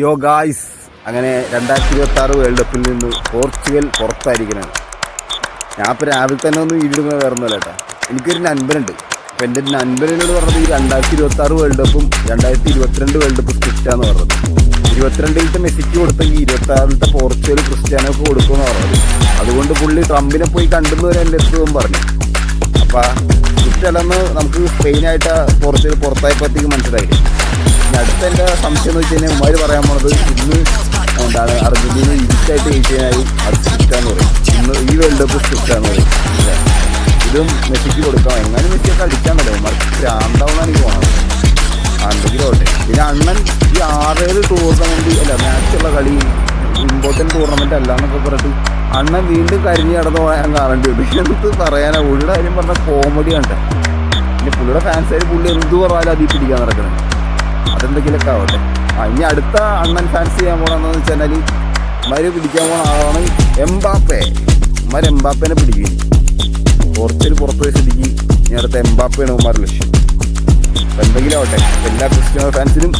യോ ഗായ്സ്, അങ്ങനെ 2026 വേൾഡ് കപ്പിൽ നിന്ന് പോർച്ചുഗൽ പുറത്തായിരിക്കണേ. ഞാൻ ഇപ്പോൾ രാവിലെ തന്നെ ഒന്ന് വീഡിയോ വേറെ ഒന്നുമല്ല കേട്ടോ. എനിക്കൊരു നൻപനുണ്ട്. അപ്പോൾ എൻ്റെ നൻപനോട് പറഞ്ഞത് ഈ 2026 വേൾഡ് കപ്പും 2022 വേൾഡ് കപ്പ് സ്ക്രിപ്റ്റാന്ന് പറഞ്ഞത്. 22-ലത്തെ മെസ്സിക്ക് കൊടുത്തെങ്കിൽ 26-ലത്തെ പോർച്ചുഗൽ ക്രിസ്ത്യാനോക്ക് കൊടുക്കുമെന്ന് പറഞ്ഞത്. അതുകൊണ്ട് പുള്ളി ട്രംപിനെ പോയി കണ്ടെന്ന് വരെ എൻ്റെ അടുത്തും പറഞ്ഞു. അപ്പോൾ സ്ക്രിപ്റ്റല്ലെന്ന് നമുക്ക് സ്പെയിനായിട്ട് പോർച്ചുഗൽ പുറത്തായപ്പോഴത്തേക്ക് മനസ്സിലായി. ഇനി അടുത്ത എൻ്റെ സംശയം എന്ന് വെച്ച് കഴിഞ്ഞാൽ ഉമ്മാർ പറയാൻ പോണത് ഇന്ന് എന്താണ് അർജൻറ്റീന ഇരിച്ചായിട്ട് ജയിക്കാനായി അത് സ്ക്രിപ്റ്റാന്ന് പറയും. ഇന്ന് ഈ വേൾഡ് കപ്പ് സ്ക്രിപ്റ്റാന്ന് പറയും. ഇതും മെസ്സിക്ക് കൊടുക്കാം. എങ്ങനെ മെസ്സിയൊക്കെ അടിക്കാൻ പറ്റും. മറിച്ച് ഭ്രാന്താവുന്ന എനിക്ക് പോകണം. എന്തെങ്കിലും ആവട്ടെ. പിന്നെ അണ്ണൻ ഈ 6 ടൂർണമെൻറ്റ് അല്ല മാച്ചുള്ള കളി ഇമ്പോർട്ടൻറ്റ് ടൂർണമെൻറ്റ് അല്ല എന്നൊക്കെ പറഞ്ഞിട്ട് അണ്ണൻ വീണ്ടും കരിഞ്ഞ് കടന്നു പോയാൽ കാണേണ്ടി വരും. എന്ത് പറയാനാ, പുള്ളിയുടെ കാര്യം പറഞ്ഞാൽ കോമഡിയാണ്. പിന്നെ പുള്ളിയുടെ ഫാൻസുകാർ പുള്ളി എന്ത് പറഞ്ഞാലും അതിൽ പിടിക്കാൻ നടക്കണം. അതെന്തെങ്കിലുമൊക്കെ ആവട്ടെ. ഇനി അടുത്ത അണ്ണൻ ഫാൻസ് ചെയ്യാൻ പോകണമെന്ന് വെച്ചാൽ ഇമാര് പിടിക്കാൻ പോകണ ആളാണ് എംബാപ്പെ. ഇമാർ എംബാപ്പേനെ പിടിക്കും. പോർച്ചുഗൽ പുറത്ത് വെച്ചിരിക്കും. ഇനി അടുത്ത എംബാപ്പയാണ് ഇമാരുടെ ലക്ഷ്യം. എന്തെങ്കിലും ആവട്ടെ. എല്ലാ ക്രിസ്ത്യാനോ ഫാൻസിനും